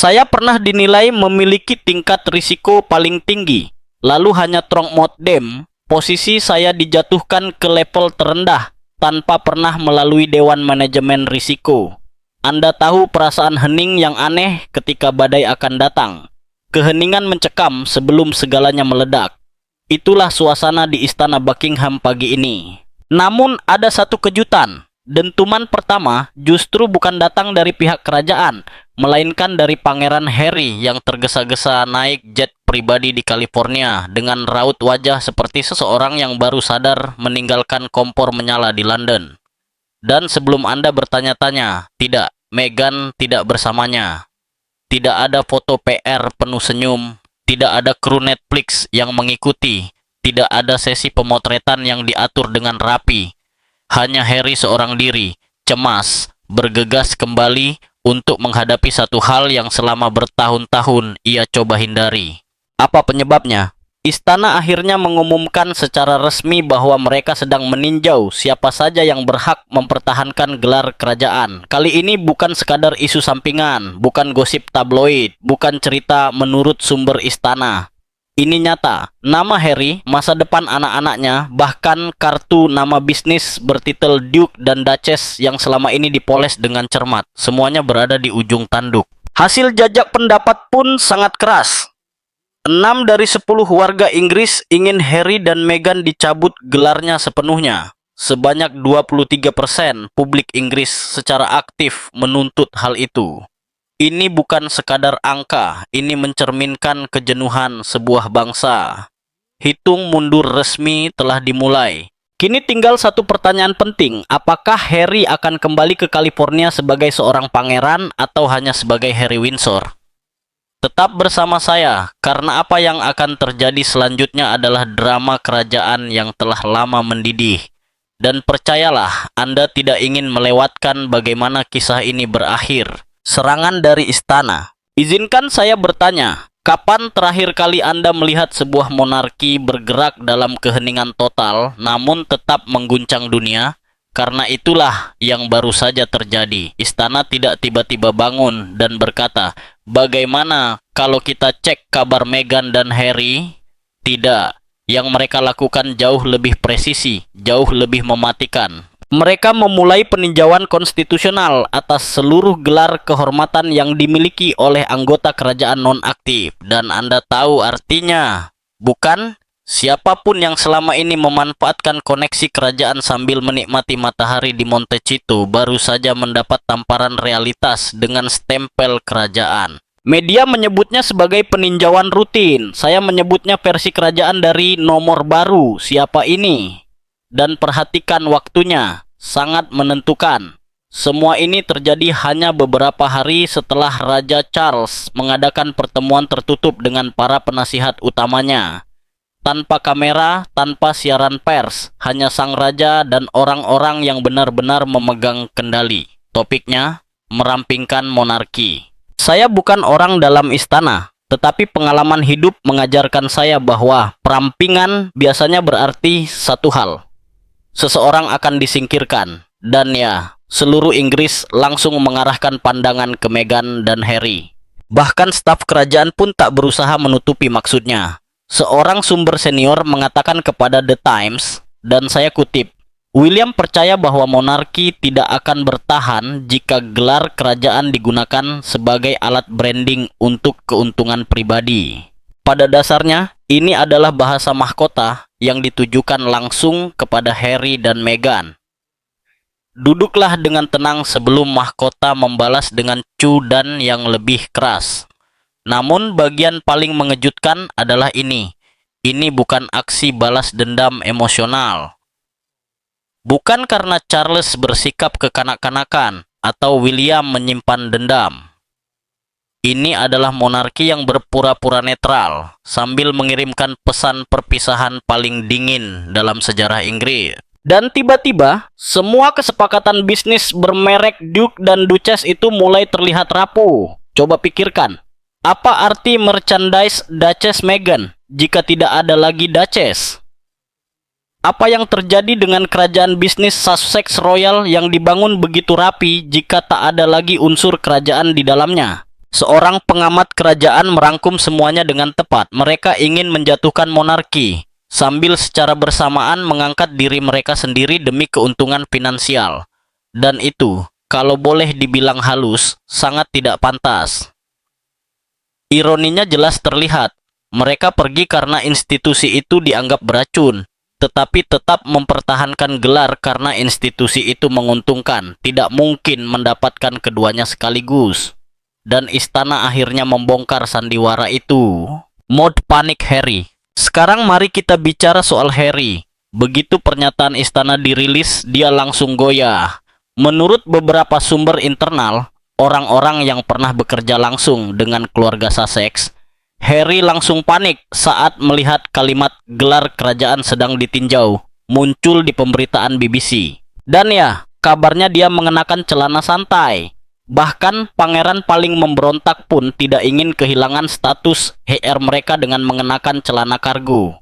Saya pernah dinilai memiliki tingkat risiko paling tinggi. Lalu hanya trong modem, posisi saya dijatuhkan ke level terendah tanpa pernah melalui Dewan Manajemen Risiko. Anda tahu perasaan hening yang aneh ketika badai akan datang. Keheningan mencekam sebelum segalanya meledak. Itulah suasana di Istana Buckingham pagi ini. Namun ada satu kejutan. Dentuman pertama justru bukan datang dari pihak kerajaan, melainkan dari Pangeran Harry yang tergesa-gesa naik jet pribadi di California dengan raut wajah seperti seseorang yang baru sadar meninggalkan kompor menyala di London. Dan sebelum Anda bertanya-tanya, tidak, Meghan tidak bersamanya. Tidak ada foto PR penuh senyum, tidak ada kru Netflix yang mengikuti, tidak ada sesi pemotretan yang diatur dengan rapi. Hanya Harry seorang diri, cemas, bergegas kembali untuk menghadapi satu hal yang selama bertahun-tahun ia coba hindari. Apa penyebabnya? Istana akhirnya mengumumkan secara resmi bahwa mereka sedang meninjau siapa saja yang berhak mempertahankan gelar kerajaan. Kali ini bukan sekadar isu sampingan, bukan gosip tabloid, bukan cerita menurut sumber istana. Ini nyata, nama Harry, masa depan anak-anaknya, bahkan kartu nama bisnis bertitel Duke dan Duchess yang selama ini dipoles dengan cermat. Semuanya berada di ujung tanduk. Hasil jajak pendapat pun sangat keras. 6 dari 10 warga Inggris ingin Harry dan Meghan dicabut gelarnya sepenuhnya. Sebanyak 23% publik Inggris secara aktif menuntut hal itu. Ini bukan sekadar angka, ini mencerminkan kejenuhan sebuah bangsa. Hitung mundur resmi telah dimulai. Kini tinggal satu pertanyaan penting, apakah Harry akan kembali ke California sebagai seorang pangeran atau hanya sebagai Harry Windsor? Tetap bersama saya, karena apa yang akan terjadi selanjutnya adalah drama kerajaan yang telah lama mendidih. Dan percayalah, Anda tidak ingin melewatkan bagaimana kisah ini berakhir. Serangan dari istana. Izinkan saya bertanya, kapan terakhir kali Anda melihat sebuah monarki bergerak dalam keheningan total, namun tetap mengguncang dunia? Karena itulah yang baru saja terjadi. Istana tidak tiba-tiba bangun dan berkata, bagaimana kalau kita cek kabar Meghan dan Harry? Tidak. Yang mereka lakukan jauh lebih presisi, jauh lebih mematikan. Mereka memulai peninjauan konstitusional atas seluruh gelar kehormatan yang dimiliki oleh anggota kerajaan non-aktif. Dan Anda tahu artinya, bukan? Siapapun yang selama ini memanfaatkan koneksi kerajaan sambil menikmati matahari di Montecito baru saja mendapat tamparan realitas dengan stempel kerajaan. Media menyebutnya sebagai peninjauan rutin. Saya menyebutnya versi kerajaan dari nomor baru. Siapa ini? Dan perhatikan waktunya, sangat menentukan. Semua ini terjadi hanya beberapa hari setelah Raja Charles mengadakan pertemuan tertutup dengan para penasihat utamanya. Tanpa kamera, tanpa siaran pers, hanya sang raja dan orang-orang yang benar-benar memegang kendali. Topiknya, merampingkan monarki. Saya bukan orang dalam istana, tetapi pengalaman hidup mengajarkan saya bahwa perampingan biasanya berarti satu hal. Seseorang akan disingkirkan, dan ya, seluruh Inggris langsung mengarahkan pandangan ke Meghan dan Harry. Bahkan staf kerajaan pun tak berusaha menutupi maksudnya. Seorang sumber senior mengatakan kepada The Times, dan saya kutip, William percaya bahwa monarki tidak akan bertahan jika gelar kerajaan digunakan sebagai alat branding untuk keuntungan pribadi. Pada dasarnya, ini adalah bahasa mahkota yang ditujukan langsung kepada Harry dan Meghan. Duduklah dengan tenang sebelum mahkota membalas dengan cudan yang lebih keras. Namun bagian paling mengejutkan adalah ini. Ini bukan aksi balas dendam emosional. Bukan karena Charles bersikap kekanak-kanakan atau William menyimpan dendam. Ini adalah monarki yang berpura-pura netral sambil mengirimkan pesan perpisahan paling dingin dalam sejarah Inggris. Dan tiba-tiba, semua kesepakatan bisnis bermerek Duke dan Duchess itu mulai terlihat rapuh. Coba pikirkan, apa arti merchandise Duchess Meghan jika tidak ada lagi Duchess? Apa yang terjadi dengan kerajaan bisnis Sussex Royal yang dibangun begitu rapi jika tak ada lagi unsur kerajaan di dalamnya? Seorang pengamat kerajaan merangkum semuanya dengan tepat. Mereka ingin menjatuhkan monarki, sambil secara bersamaan mengangkat diri mereka sendiri demi keuntungan finansial. Dan itu, kalau boleh dibilang halus, sangat tidak pantas. Ironinya jelas terlihat. Mereka pergi karena institusi itu dianggap beracun, tetapi tetap mempertahankan gelar karena institusi itu menguntungkan. Tidak mungkin mendapatkan keduanya sekaligus. Dan istana akhirnya membongkar sandiwara itu. Mode panik Harry. Sekarang mari kita bicara soal Harry. Begitu pernyataan istana dirilis, dia langsung goyah. Menurut beberapa sumber internal, orang-orang yang pernah bekerja langsung dengan keluarga Sussex, Harry langsung panik saat melihat kalimat gelar kerajaan sedang ditinjau muncul di pemberitaan BBC. Dan ya, kabarnya dia mengenakan celana santai. Bahkan pangeran paling memberontak pun tidak ingin kehilangan status HR mereka dengan mengenakan celana kargo.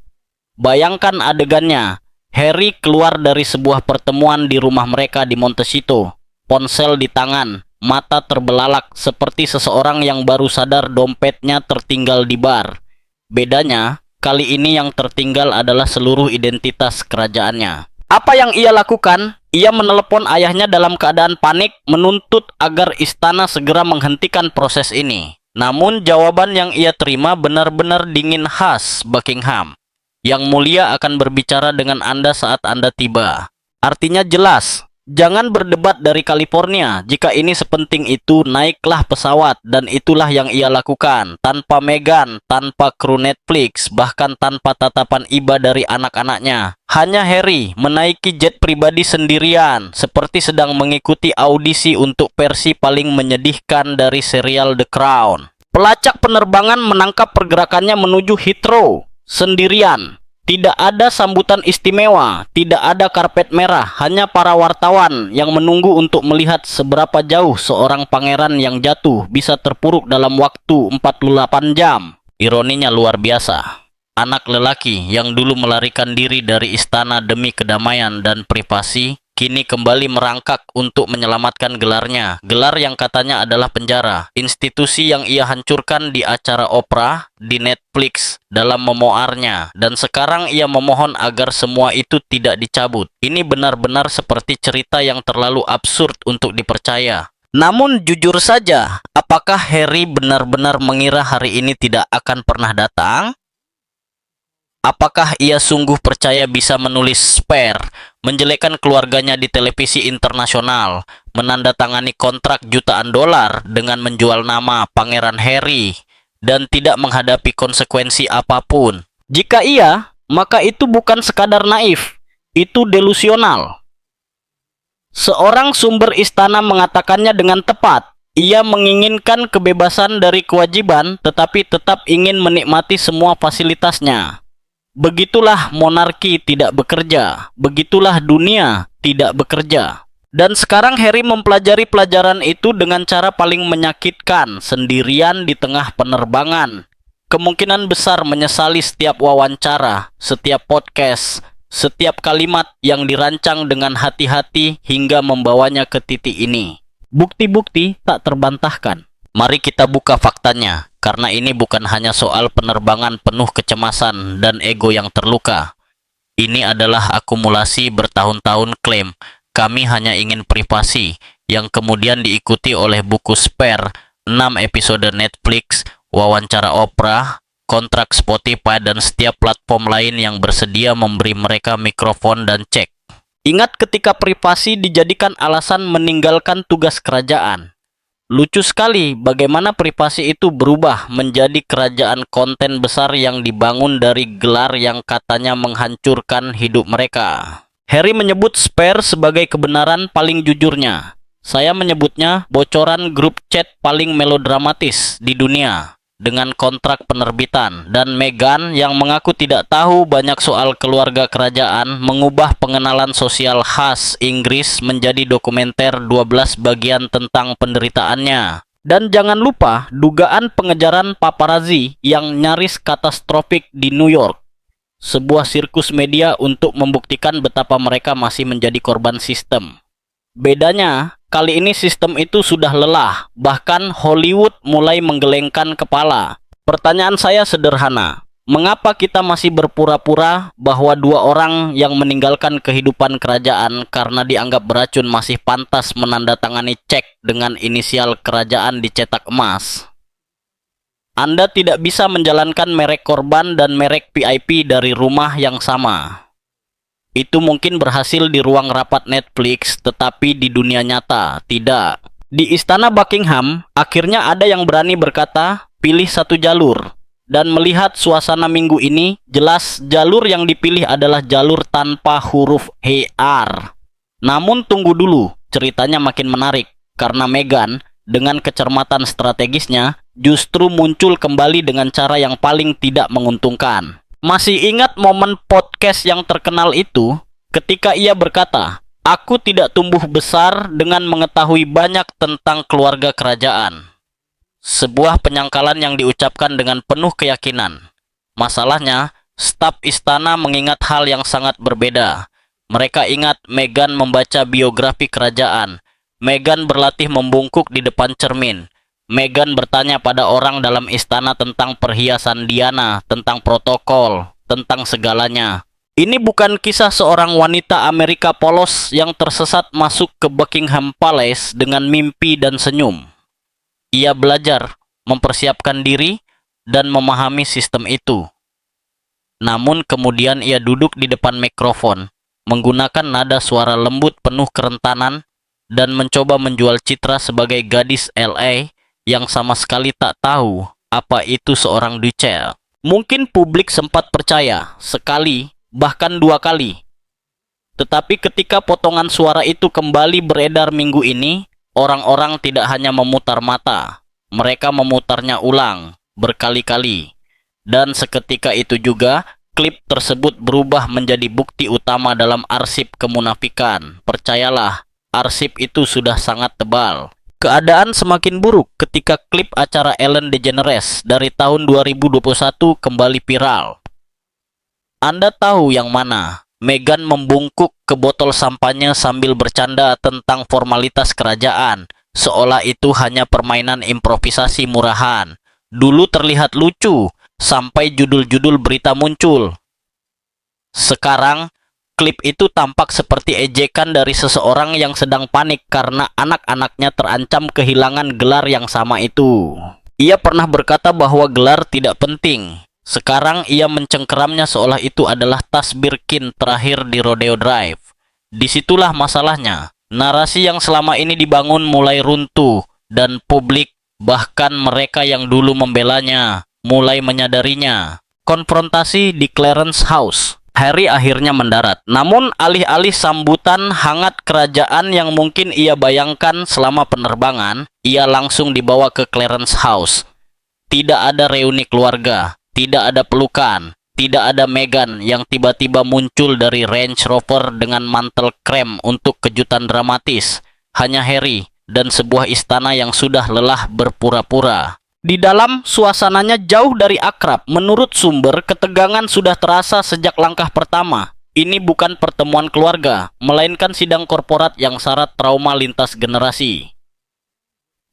Bayangkan adegannya, Harry keluar dari sebuah pertemuan di rumah mereka di Montecito, ponsel di tangan, mata terbelalak seperti seseorang yang baru sadar dompetnya tertinggal di bar. Bedanya, kali ini yang tertinggal adalah seluruh identitas kerajaannya. Apa yang ia lakukan? Ia menelepon ayahnya dalam keadaan panik, menuntut agar istana segera menghentikan proses ini. Namun jawaban yang ia terima benar-benar dingin khas Buckingham. Yang mulia akan berbicara dengan Anda saat Anda tiba. Artinya jelas, jangan berdebat dari California. Jika ini sepenting itu, naiklah pesawat. Dan itulah yang ia lakukan. Tanpa Meghan, tanpa kru Netflix, bahkan tanpa tatapan iba dari anak-anaknya. Hanya Harry menaiki jet pribadi sendirian, seperti sedang mengikuti audisi untuk versi paling menyedihkan dari serial The Crown. Pelacak penerbangan menangkap pergerakannya menuju Heathrow sendirian. Tidak ada sambutan istimewa, tidak ada karpet merah, hanya para wartawan yang menunggu untuk melihat seberapa jauh seorang pangeran yang jatuh bisa terpuruk dalam waktu 48 jam. Ironinya luar biasa. Anak lelaki yang dulu melarikan diri dari istana demi kedamaian dan privasi, kini kembali merangkak untuk menyelamatkan gelarnya. Gelar yang katanya adalah penjara. Institusi yang ia hancurkan di acara Oprah, di Netflix, dalam memoarnya. Dan sekarang ia memohon agar semua itu tidak dicabut. Ini benar-benar seperti cerita yang terlalu absurd untuk dipercaya. Namun jujur saja, apakah Harry benar-benar mengira hari ini tidak akan pernah datang? Apakah ia sungguh percaya bisa menulis spare, menjelekkan keluarganya di televisi internasional, menandatangani kontrak jutaan dolar dengan menjual nama Pangeran Harry, dan tidak menghadapi konsekuensi apapun? Jika iya, maka itu bukan sekadar naif, itu delusional. Seorang sumber istana mengatakannya dengan tepat. Ia menginginkan kebebasan dari kewajiban, tetapi tetap ingin menikmati semua fasilitasnya. Begitulah monarki tidak bekerja. Begitulah dunia tidak bekerja. Dan sekarang Harry mempelajari pelajaran itu dengan cara paling menyakitkan, sendirian di tengah penerbangan. Kemungkinan besar menyesali setiap wawancara, setiap podcast, setiap kalimat yang dirancang dengan hati-hati hingga membawanya ke titik ini. Bukti-bukti tak terbantahkan. Mari kita buka faktanya, karena ini bukan hanya soal penerbangan penuh kecemasan dan ego yang terluka. Ini adalah akumulasi bertahun-tahun klaim, kami hanya ingin privasi, yang kemudian diikuti oleh buku Spare, 6 episode Netflix, wawancara Oprah, kontrak Spotify, dan setiap platform lain yang bersedia memberi mereka mikrofon dan cek. Ingat ketika privasi dijadikan alasan meninggalkan tugas kerajaan. Lucu sekali bagaimana privasi itu berubah menjadi kerajaan konten besar yang dibangun dari gelar yang katanya menghancurkan hidup mereka. Harry menyebut Spare sebagai kebenaran paling jujurnya. Saya menyebutnya bocoran grup chat paling melodramatis di dunia dengan kontrak penerbitan. Dan Meghan yang mengaku tidak tahu banyak soal keluarga kerajaan mengubah pengenalan sosial khas Inggris menjadi dokumenter 12 bagian tentang penderitaannya. Dan jangan lupa dugaan pengejaran paparazzi yang nyaris katastrofik di New York. Sebuah sirkus media untuk membuktikan betapa mereka masih menjadi korban sistem. Bedanya, Kali ini sistem itu sudah lelah, bahkan Hollywood mulai menggelengkan kepala. Pertanyaan saya sederhana, mengapa kita masih berpura-pura bahwa dua orang yang meninggalkan kehidupan kerajaan karena dianggap beracun masih pantas menandatangani cek dengan inisial kerajaan dicetak emas? Anda tidak bisa menjalankan merek korban dan merek VIP dari rumah yang sama. Itu mungkin berhasil di ruang rapat Netflix, tetapi di dunia nyata, tidak. Di Istana Buckingham, akhirnya ada yang berani berkata, pilih satu jalur. Dan melihat suasana minggu ini, jelas jalur yang dipilih adalah jalur tanpa huruf HR. Namun tunggu dulu, ceritanya makin menarik. Karena Meghan, dengan kecermatan strategisnya, justru muncul kembali dengan cara yang paling tidak menguntungkan. Masih ingat momen podcast yang terkenal itu? Ketika ia berkata, "Aku tidak tumbuh besar dengan mengetahui banyak tentang keluarga kerajaan." Sebuah penyangkalan yang diucapkan dengan penuh keyakinan. Masalahnya, staf istana mengingat hal yang sangat berbeda. Mereka ingat Meghan membaca biografi kerajaan. Meghan berlatih membungkuk di depan cermin. Meghan bertanya pada orang dalam istana tentang perhiasan Diana, tentang protokol, tentang segalanya. Ini bukan kisah seorang wanita Amerika polos yang tersesat masuk ke Buckingham Palace dengan mimpi dan senyum. Ia belajar, mempersiapkan diri, dan memahami sistem itu. Namun kemudian ia duduk di depan mikrofon, menggunakan nada suara lembut penuh kerentanan, dan mencoba menjual citra sebagai gadis LA yang sama sekali tak tahu apa itu seorang duchess. Mungkin publik sempat percaya sekali, bahkan dua kali. Tetapi ketika potongan suara itu kembali beredar minggu ini, orang-orang tidak hanya memutar mata, mereka memutarnya ulang berkali-kali. Dan seketika itu juga, klip tersebut berubah menjadi bukti utama dalam arsip kemunafikan. Percayalah, arsip itu sudah sangat tebal. Keadaan semakin buruk ketika klip acara Ellen DeGeneres dari tahun 2021 kembali viral. Anda tahu yang mana? Meghan membungkuk ke botol sampahnya sambil bercanda tentang formalitas kerajaan, seolah itu hanya permainan improvisasi murahan. Dulu terlihat lucu, sampai judul-judul berita muncul. Sekarang, klip itu tampak seperti ejekan dari seseorang yang sedang panik karena anak-anaknya terancam kehilangan gelar yang sama itu. Ia pernah berkata bahwa gelar tidak penting. Sekarang ia mencengkeramnya seolah itu adalah tas Birkin terakhir di Rodeo Drive. Disitulah masalahnya. Narasi yang selama ini dibangun mulai runtuh, dan publik, bahkan mereka yang dulu membelanya, mulai menyadarinya. Konfrontasi di Clarence House. Harry akhirnya mendarat. Namun alih-alih sambutan hangat kerajaan yang mungkin ia bayangkan selama penerbangan, ia langsung dibawa ke Clarence House. Tidak ada reuni keluarga, tidak ada pelukan, tidak ada Meghan yang tiba-tiba muncul dari Range Rover dengan mantel krem untuk kejutan dramatis. Hanya Harry dan sebuah istana yang sudah lelah berpura-pura. Di dalam, suasananya jauh dari akrab. Menurut sumber, ketegangan sudah terasa sejak langkah pertama. Ini bukan pertemuan keluarga, melainkan sidang korporat yang syarat trauma lintas generasi.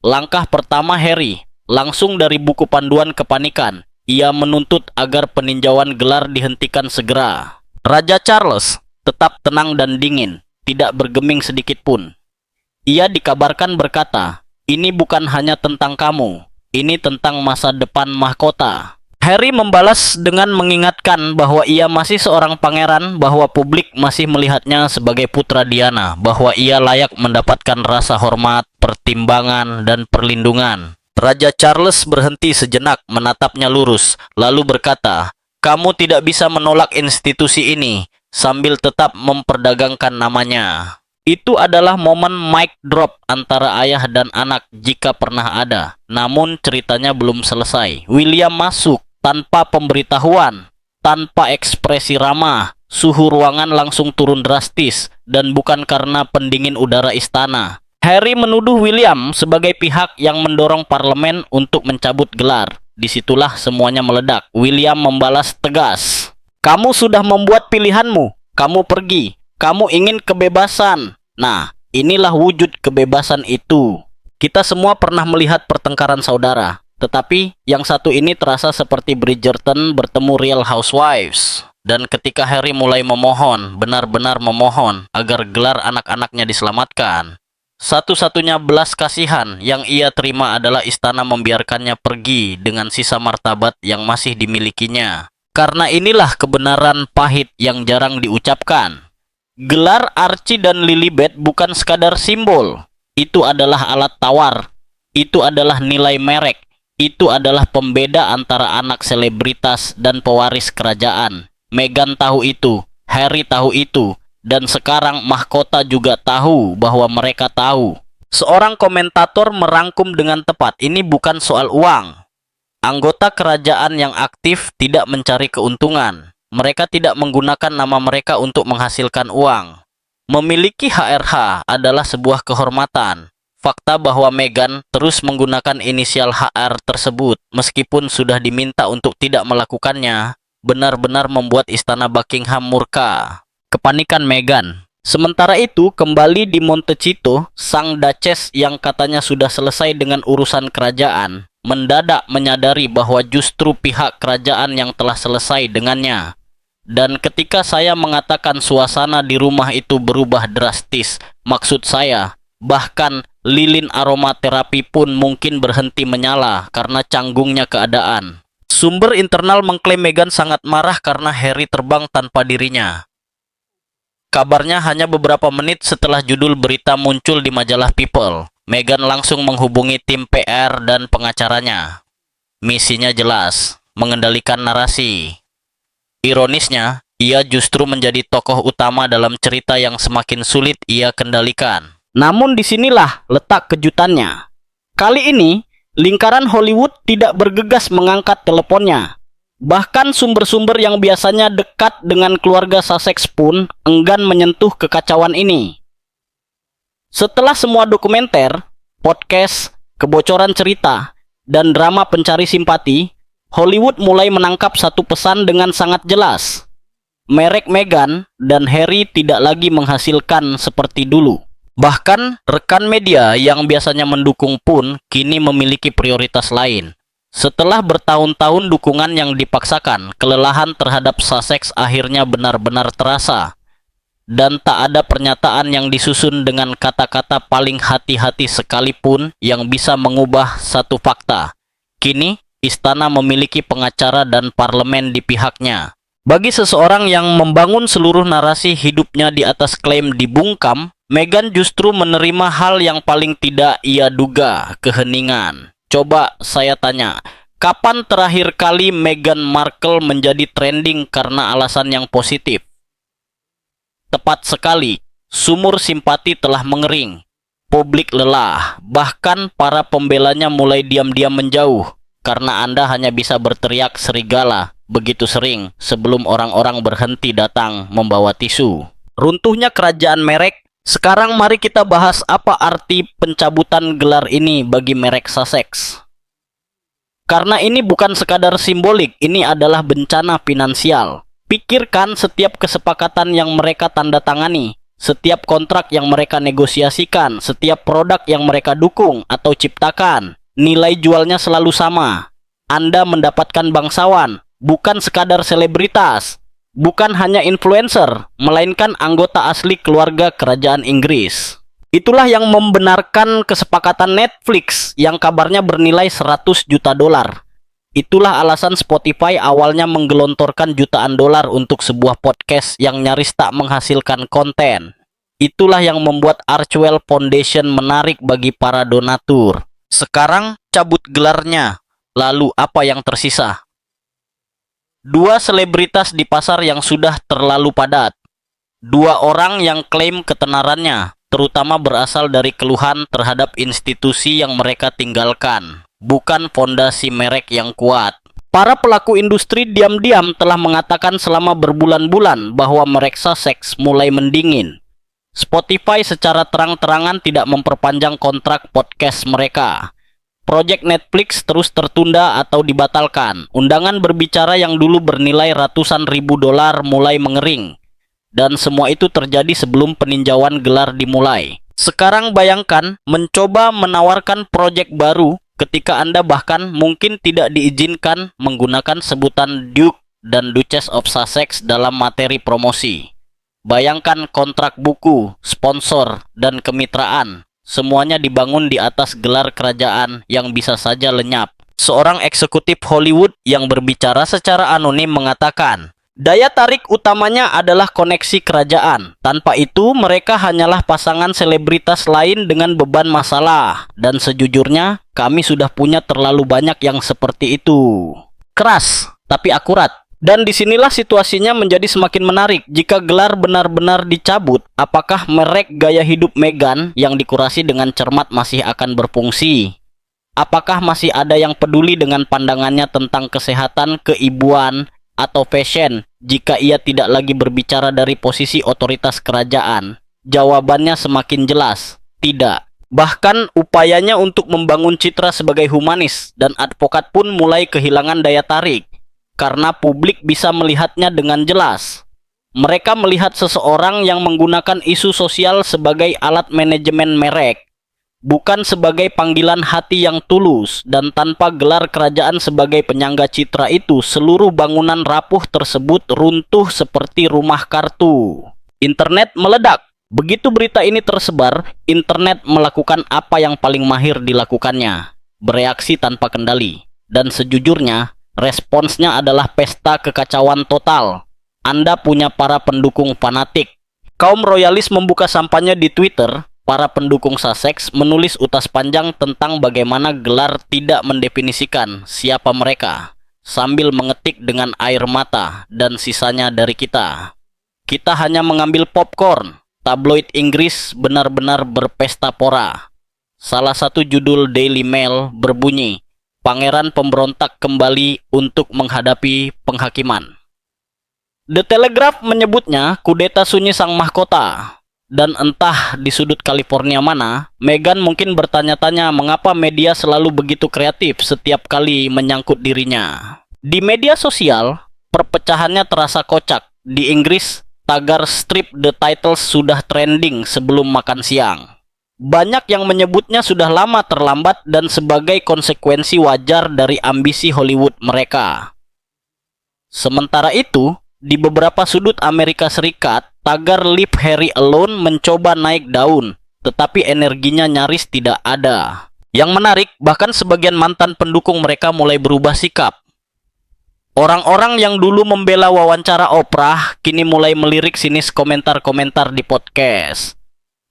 Langkah pertama Harry, langsung dari buku panduan kepanikan. Ia menuntut agar peninjauan gelar dihentikan segera. Raja Charles tetap tenang dan dingin, tidak bergeming sedikit pun. Ia dikabarkan berkata, "Ini bukan hanya tentang kamu. Ini tentang masa depan mahkota." Harry membalas dengan mengingatkan bahwa ia masih seorang pangeran, bahwa publik masih melihatnya sebagai putra Diana, bahwa ia layak mendapatkan rasa hormat, pertimbangan, dan perlindungan. Raja Charles berhenti sejenak menatapnya lurus, lalu berkata, "Kamu tidak bisa menolak institusi ini, sambil tetap memperdagangkan namanya." Itu adalah momen mic drop antara ayah dan anak jika pernah ada. Namun ceritanya belum selesai. William masuk tanpa pemberitahuan, tanpa ekspresi ramah. Suhu ruangan langsung turun drastis, dan bukan karena pendingin udara istana. Harry menuduh William sebagai pihak yang mendorong parlemen untuk mencabut gelar. Disitulah semuanya meledak. William membalas tegas, "Kamu sudah membuat pilihanmu. Kamu pergi. Kamu ingin kebebasan. Nah, Inilah wujud kebebasan itu. Kita semua pernah melihat pertengkaran saudara, tetapi yang satu ini terasa seperti Bridgerton bertemu Real Housewives. Dan ketika Harry mulai memohon, benar-benar memohon agar gelar anak-anaknya diselamatkan, satu-satunya belas kasihan yang ia terima adalah istana membiarkannya pergi dengan sisa martabat yang masih dimilikinya. Karena inilah kebenaran pahit yang jarang diucapkan. Gelar Archie dan Lilibet bukan sekadar simbol. Itu adalah alat tawar. Itu adalah nilai merek. Itu adalah pembeda antara anak selebritas dan pewaris kerajaan. Meghan tahu itu, Harry tahu itu, dan sekarang mahkota juga tahu bahwa mereka tahu. Seorang komentator merangkum dengan tepat, ini bukan soal uang. Anggota kerajaan yang aktif tidak mencari keuntungan. Mereka tidak menggunakan nama mereka untuk menghasilkan uang. Memiliki HRH adalah sebuah kehormatan. Fakta bahwa Meghan terus menggunakan inisial HR tersebut meskipun sudah diminta untuk tidak melakukannya, benar-benar membuat istana Buckingham murka. Kepanikan Meghan. Sementara itu, kembali di Montecito, sang Duchess yang katanya sudah selesai dengan urusan kerajaan, mendadak menyadari bahwa justru pihak kerajaan yang telah selesai dengannya. Dan ketika saya mengatakan suasana di rumah itu berubah drastis, maksud saya, bahkan lilin aromaterapi pun mungkin berhenti menyala karena canggungnya keadaan. Sumber internal mengklaim Meghan sangat marah karena Harry terbang tanpa dirinya. Kabarnya hanya beberapa menit setelah judul berita muncul di majalah People, Meghan langsung menghubungi tim PR dan pengacaranya. Misinya jelas, mengendalikan narasi. Ironisnya, ia justru menjadi tokoh utama dalam cerita yang semakin sulit ia kendalikan. Namun disinilah letak kejutannya. Kali ini, lingkaran Hollywood tidak bergegas mengangkat teleponnya. Bahkan sumber-sumber yang biasanya dekat dengan keluarga Sussex pun enggan menyentuh kekacauan ini. Setelah semua dokumenter, podcast, kebocoran cerita, dan drama pencari simpati, Hollywood mulai menangkap satu pesan dengan sangat jelas. Merek Meghan dan Harry tidak lagi menghasilkan seperti dulu. Bahkan rekan media yang biasanya mendukung pun kini memiliki prioritas lain. Setelah bertahun-tahun dukungan yang dipaksakan, kelelahan terhadap Sussex akhirnya benar-benar terasa. Dan tak ada pernyataan yang disusun dengan kata-kata paling hati-hati sekalipun yang bisa mengubah satu fakta. Kini, istana memiliki pengacara dan parlemen di pihaknya. Bagi seseorang yang membangun seluruh narasi hidupnya di atas klaim dibungkam, Meghan justru menerima hal yang paling tidak ia duga, keheningan. Coba saya tanya, kapan terakhir kali Meghan Markle menjadi trending karena alasan yang positif? Tepat sekali, sumur simpati telah mengering. Publik lelah, bahkan para pembelanya mulai diam-diam menjauh, karena Anda hanya bisa berteriak serigala begitu sering sebelum orang-orang berhenti datang membawa tisu. Runtuhnya kerajaan merek. Sekarang mari kita bahas apa arti pencabutan gelar ini bagi merek Sussex. Karena ini bukan sekadar simbolik, ini adalah bencana finansial. Pikirkan setiap kesepakatan yang mereka tanda tangani, setiap kontrak yang mereka negosiasikan, setiap produk yang mereka dukung atau ciptakan. Nilai jualnya selalu sama. Anda mendapatkan bangsawan, bukan sekadar selebritas. Bukan hanya influencer, melainkan anggota asli keluarga kerajaan Inggris. Itulah yang membenarkan kesepakatan Netflix yang kabarnya bernilai 100 juta dolar. Itulah alasan Spotify awalnya menggelontorkan jutaan dolar untuk sebuah podcast yang nyaris tak menghasilkan konten. Itulah yang membuat Archewell Foundation menarik bagi para donatur. Sekarang cabut gelarnya, lalu apa yang tersisa? Dua selebritas di pasar yang sudah terlalu padat. Dua orang yang klaim ketenarannya, terutama berasal dari keluhan terhadap institusi yang mereka tinggalkan, bukan fondasi merek yang kuat. Para pelaku industri diam-diam telah mengatakan selama berbulan-bulan bahwa merek Sussex mulai mendingin. Spotify secara terang-terangan tidak memperpanjang kontrak podcast mereka. Proyek Netflix terus tertunda atau dibatalkan. Undangan berbicara yang dulu bernilai ratusan ribu dolar mulai mengering. Dan semua itu terjadi sebelum peninjauan gelar dimulai. Sekarang bayangkan mencoba menawarkan proyek baru ketika Anda bahkan mungkin tidak diizinkan menggunakan sebutan Duke dan Duchess of Sussex dalam materi promosi. Bayangkan kontrak buku, sponsor, dan kemitraan. Semuanya dibangun di atas gelar kerajaan yang bisa saja lenyap. Seorang eksekutif Hollywood yang berbicara secara anonim mengatakan, daya tarik utamanya adalah koneksi kerajaan. Tanpa itu, mereka hanyalah pasangan selebritas lain dengan beban masalah. Dan sejujurnya, kami sudah punya terlalu banyak yang seperti itu. Keras, tapi akurat. Dan disinilah situasinya menjadi semakin menarik. Jika gelar benar-benar dicabut, apakah merek gaya hidup Meghan yang dikurasi dengan cermat masih akan berfungsi? Apakah masih ada yang peduli dengan pandangannya tentang kesehatan, keibuan, atau fashion jika ia tidak lagi berbicara dari posisi otoritas kerajaan? Jawabannya semakin jelas, tidak. Bahkan upayanya untuk membangun citra sebagai humanis dan advokat pun mulai kehilangan daya tarik. Karena publik bisa melihatnya dengan jelas. Mereka melihat seseorang yang menggunakan isu sosial sebagai alat manajemen merek, bukan sebagai panggilan hati yang tulus. Dan tanpa gelar kerajaan sebagai penyangga citra itu, seluruh bangunan rapuh tersebut runtuh seperti rumah kartu. Internet meledak. Begitu berita ini tersebar, internet melakukan apa yang paling mahir dilakukannya, bereaksi tanpa kendali. Dan sejujurnya, responsnya adalah pesta kekacauan total. Anda punya para pendukung fanatik. Kaum royalis membuka sampahnya di Twitter. Para pendukung Sussex menulis utas panjang tentang bagaimana gelar tidak mendefinisikan siapa mereka, sambil mengetik dengan air mata, dan sisanya dari kita. Kita hanya mengambil popcorn. Tabloid Inggris benar-benar berpesta pora. Salah satu judul Daily Mail berbunyi, Pangeran pemberontak kembali untuk menghadapi penghakiman. The Telegraph menyebutnya kudeta sunyi sang mahkota. Dan entah di sudut California mana, Meghan mungkin bertanya-tanya mengapa media selalu begitu kreatif setiap kali menyangkut dirinya. Di media sosial, perpecahannya terasa kocak. Di Inggris, tagar strip the titles sudah trending sebelum makan siang. Banyak yang menyebutnya sudah lama terlambat dan sebagai konsekuensi wajar dari ambisi Hollywood mereka. Sementara itu, di beberapa sudut Amerika Serikat, tagar Leave Harry Alone mencoba naik daun, tetapi energinya nyaris tidak ada. Yang menarik, bahkan sebagian mantan pendukung mereka mulai berubah sikap. Orang-orang yang dulu membela wawancara Oprah, kini mulai melirik sinis komentar-komentar di podcast.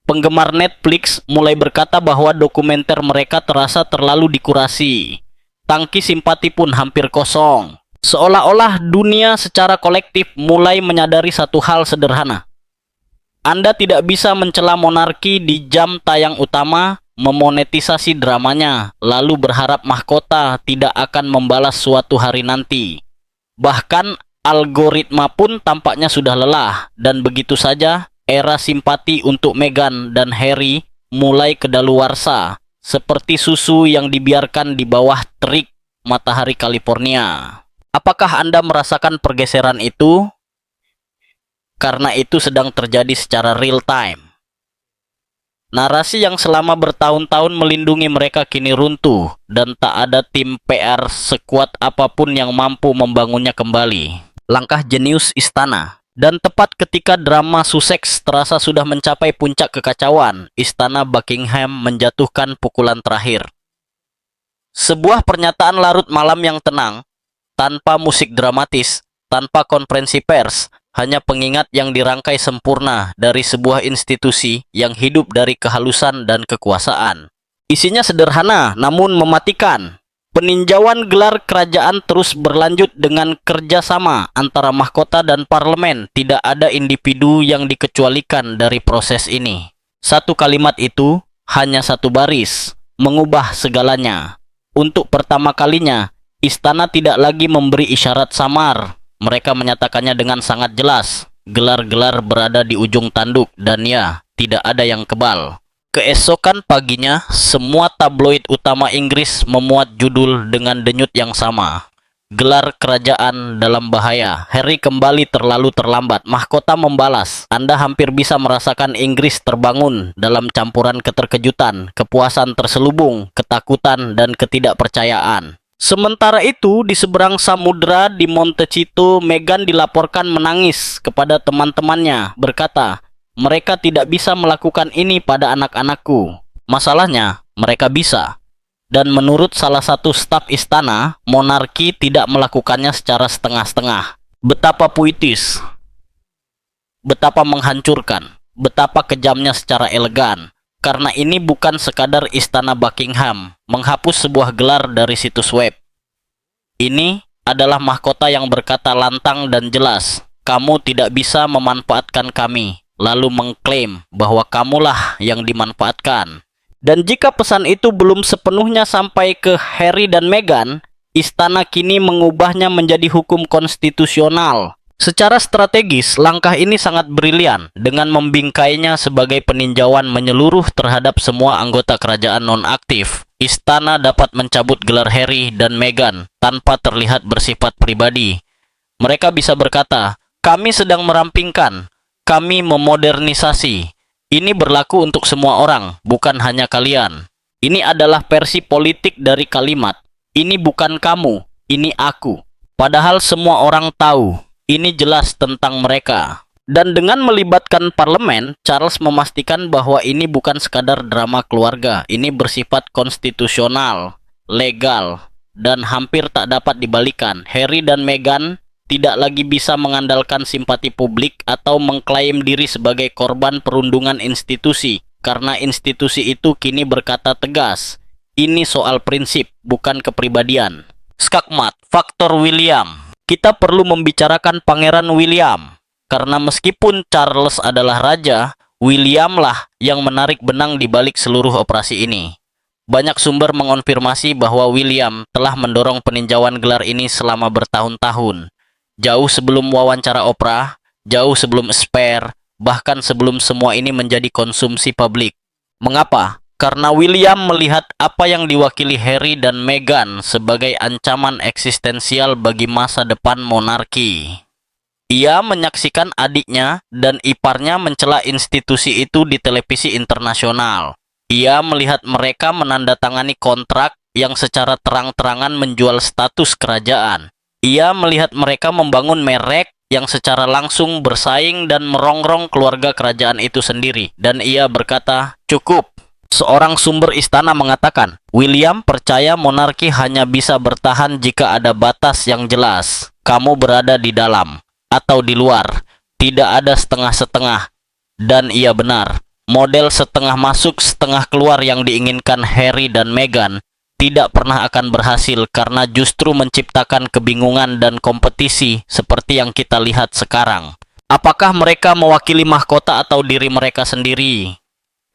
Penggemar Netflix mulai berkata bahwa dokumenter mereka terasa terlalu dikurasi. Tangki simpati pun hampir kosong. Seolah-olah dunia secara kolektif mulai menyadari satu hal sederhana. Anda tidak bisa mencela monarki di jam tayang utama, memonetisasi dramanya, lalu berharap mahkota tidak akan membalas suatu hari nanti. Bahkan algoritma pun tampaknya sudah lelah, dan begitu saja era simpati untuk Meghan dan Harry mulai kedaluarsa, seperti susu yang dibiarkan di bawah terik matahari California. Apakah Anda merasakan pergeseran itu? Karena itu sedang terjadi secara real time. Narasi yang selama bertahun-tahun melindungi mereka kini runtuh, dan tak ada tim PR sekuat apapun yang mampu membangunnya kembali. Langkah jenius istana. Dan tepat ketika drama Sussex terasa sudah mencapai puncak kekacauan, Istana Buckingham menjatuhkan pukulan terakhir. Sebuah pernyataan larut malam yang tenang, tanpa musik dramatis, tanpa konferensi pers, hanya pengingat yang dirangkai sempurna dari sebuah institusi yang hidup dari kehalusan dan kekuasaan. Isinya sederhana namun mematikan. Peninjauan gelar kerajaan terus berlanjut dengan kerjasama antara mahkota dan parlemen. Tidak ada individu yang dikecualikan dari proses ini. Satu kalimat itu, hanya satu baris, mengubah segalanya. Untuk pertama kalinya, istana tidak lagi memberi isyarat samar. Mereka menyatakannya dengan sangat jelas. Gelar-gelar berada di ujung tanduk dan ya, tidak ada yang kebal. Keesokan paginya, semua tabloid utama Inggris memuat judul dengan denyut yang sama. Gelar kerajaan dalam bahaya. Harry kembali terlalu terlambat. Mahkota membalas. Anda hampir bisa merasakan Inggris terbangun dalam campuran keterkejutan, kepuasan terselubung, ketakutan, dan ketidakpercayaan. Sementara itu, di seberang samudera di Montecito, Meghan dilaporkan menangis kepada teman-temannya, berkata, "Mereka tidak bisa melakukan ini pada anak-anakku." Masalahnya, mereka bisa. Dan menurut salah satu staf istana, monarki tidak melakukannya secara setengah-setengah. Betapa puitis, betapa menghancurkan, betapa kejamnya secara elegan. Karena ini bukan sekadar istana Buckingham menghapus sebuah gelar dari situs web. Ini adalah mahkota yang berkata lantang dan jelas, "Kamu tidak bisa memanfaatkan kami," lalu mengklaim bahwa kamulah yang dimanfaatkan. Dan jika pesan itu belum sepenuhnya sampai ke Harry dan Meghan, istana kini mengubahnya menjadi hukum konstitusional. Secara strategis, langkah ini sangat brilian dengan membingkainya sebagai peninjauan menyeluruh terhadap semua anggota kerajaan nonaktif. Istana dapat mencabut gelar Harry dan Meghan tanpa terlihat bersifat pribadi. Mereka bisa berkata, "Kami sedang merampingkan, kami memodernisasi. Ini berlaku untuk semua orang, bukan hanya kalian." Ini adalah versi politik dari kalimat, "Ini bukan kamu, ini aku." Padahal semua orang tahu, ini jelas tentang mereka. Dan dengan melibatkan parlemen, Charles memastikan bahwa ini bukan sekadar drama keluarga. Ini bersifat konstitusional, legal, dan hampir tak dapat dibalikan. Harry dan Meghan tidak lagi bisa mengandalkan simpati publik atau mengklaim diri sebagai korban perundungan institusi, karena institusi itu kini berkata tegas, "Ini soal prinsip, bukan kepribadian." Skakmat, faktor William. Kita perlu membicarakan Pangeran William, karena meskipun Charles adalah raja, William lah yang menarik benang di balik seluruh operasi ini. Banyak sumber mengonfirmasi bahwa William telah mendorong peninjauan gelar ini selama bertahun-tahun. Jauh sebelum wawancara Oprah, jauh sebelum Spare, bahkan sebelum semua ini menjadi konsumsi publik. Mengapa? Karena William melihat apa yang diwakili Harry dan Meghan sebagai ancaman eksistensial bagi masa depan monarki. Ia menyaksikan adiknya dan iparnya mencela institusi itu di televisi internasional. Ia melihat mereka menandatangani kontrak yang secara terang-terangan menjual status kerajaan. Ia melihat mereka membangun merek yang secara langsung bersaing dan merongrong keluarga kerajaan itu sendiri. Dan ia berkata, "Cukup." Seorang sumber istana mengatakan, William percaya monarki hanya bisa bertahan jika ada batas yang jelas. Kamu berada di dalam atau di luar. Tidak ada setengah-setengah. Dan ia benar. Model setengah masuk, setengah keluar yang diinginkan Harry dan Meghan tidak pernah akan berhasil karena justru menciptakan kebingungan dan kompetisi seperti yang kita lihat sekarang. Apakah mereka mewakili mahkota atau diri mereka sendiri?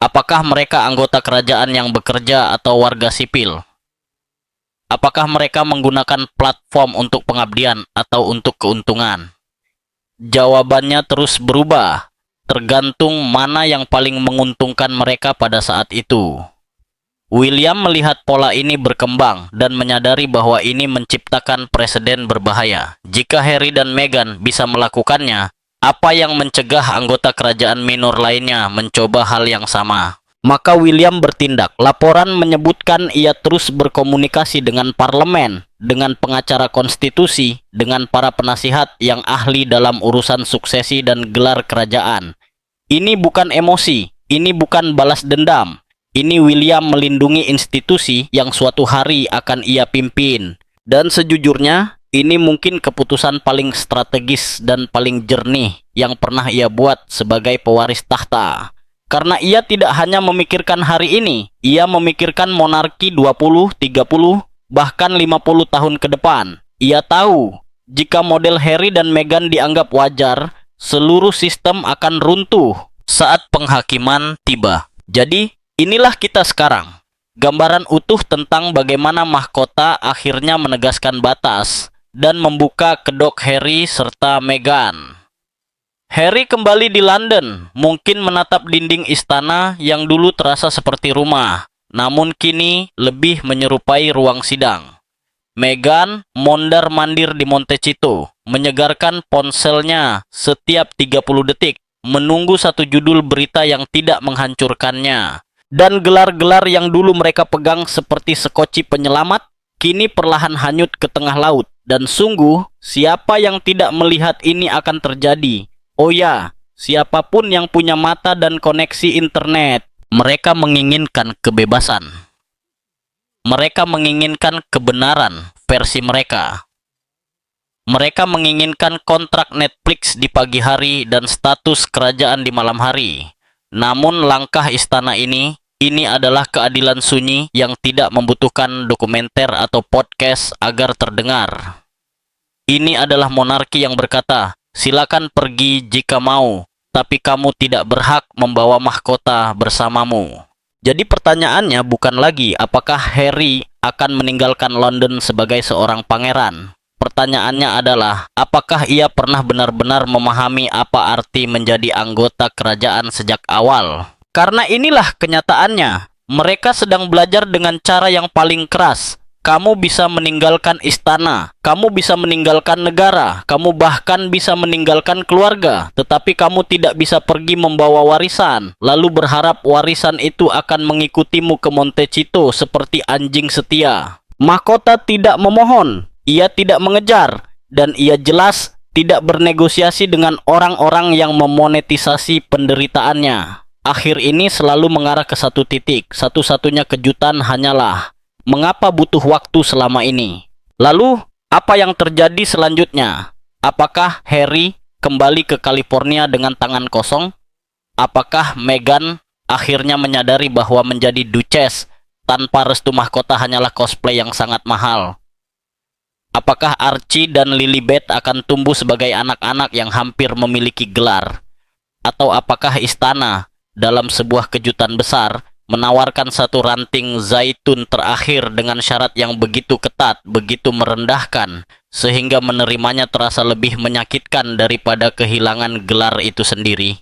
Apakah mereka anggota kerajaan yang bekerja atau warga sipil? Apakah mereka menggunakan platform untuk pengabdian atau untuk keuntungan? Jawabannya terus berubah, tergantung mana yang paling menguntungkan mereka pada saat itu. William melihat pola ini berkembang dan menyadari bahwa ini menciptakan preseden berbahaya. Jika Harry dan Meghan bisa melakukannya, apa yang mencegah anggota kerajaan minor lainnya mencoba hal yang sama? Maka William bertindak. Laporan menyebutkan ia terus berkomunikasi dengan parlemen, dengan pengacara konstitusi, dengan para penasihat yang ahli dalam urusan suksesi dan gelar kerajaan. Ini bukan emosi, ini bukan balas dendam. Ini William melindungi institusi yang suatu hari akan ia pimpin. Dan sejujurnya, ini mungkin keputusan paling strategis dan paling jernih yang pernah ia buat sebagai pewaris tahta. Karena ia tidak hanya memikirkan hari ini, ia memikirkan monarki 20, 30, bahkan 50 tahun ke depan. Ia tahu, jika model Harry dan Meghan dianggap wajar, seluruh sistem akan runtuh saat penghakiman tiba. Jadi, inilah kita sekarang. Gambaran utuh tentang bagaimana mahkota akhirnya menegaskan batas dan membuka kedok Harry serta Meghan. Harry kembali di London, mungkin menatap dinding istana yang dulu terasa seperti rumah, namun kini lebih menyerupai ruang sidang. Meghan mondar-mandir di Montecito, menyegarkan ponselnya setiap 30 detik, menunggu satu judul berita yang tidak menghancurkannya. Dan gelar-gelar yang dulu mereka pegang seperti sekoci penyelamat, kini perlahan hanyut ke tengah laut. Dan sungguh, siapa yang tidak melihat ini akan terjadi? Oh ya, siapapun yang punya mata dan koneksi internet, mereka menginginkan kebebasan. Mereka menginginkan kebenaran versi mereka. Mereka menginginkan kontrak Netflix di pagi hari dan status kerajaan di malam hari. Namun langkah istana ini adalah keadilan sunyi yang tidak membutuhkan dokumenter atau podcast agar terdengar. Ini adalah monarki yang berkata, silakan pergi jika mau, tapi kamu tidak berhak membawa mahkota bersamamu. Jadi pertanyaannya bukan lagi apakah Harry akan meninggalkan London sebagai seorang pangeran. Pertanyaannya adalah apakah ia pernah benar-benar memahami apa arti menjadi anggota kerajaan sejak awal. Karena inilah kenyataannya. Mereka sedang belajar dengan cara yang paling keras. Kamu bisa meninggalkan istana, kamu bisa meninggalkan negara, kamu bahkan bisa meninggalkan keluarga, tetapi kamu tidak bisa pergi membawa warisan, lalu berharap warisan itu akan mengikutimu ke Montecito seperti anjing setia. Mahkota tidak memohon, ia tidak mengejar, dan ia jelas tidak bernegosiasi dengan orang-orang yang memonetisasi penderitaannya. Akhir ini selalu mengarah ke satu titik, satu-satunya kejutan hanyalah mengapa butuh waktu selama ini? Lalu, apa yang terjadi selanjutnya? Apakah Harry kembali ke California dengan tangan kosong? Apakah Meghan akhirnya menyadari bahwa menjadi Duchess tanpa restu mahkota hanyalah cosplay yang sangat mahal? Apakah Archie dan Lilibet akan tumbuh sebagai anak-anak yang hampir memiliki gelar? Atau apakah istana dalam sebuah kejutan besar menawarkan satu ranting zaitun terakhir dengan syarat yang begitu ketat, begitu merendahkan, sehingga menerimanya terasa lebih menyakitkan daripada kehilangan gelar itu sendiri?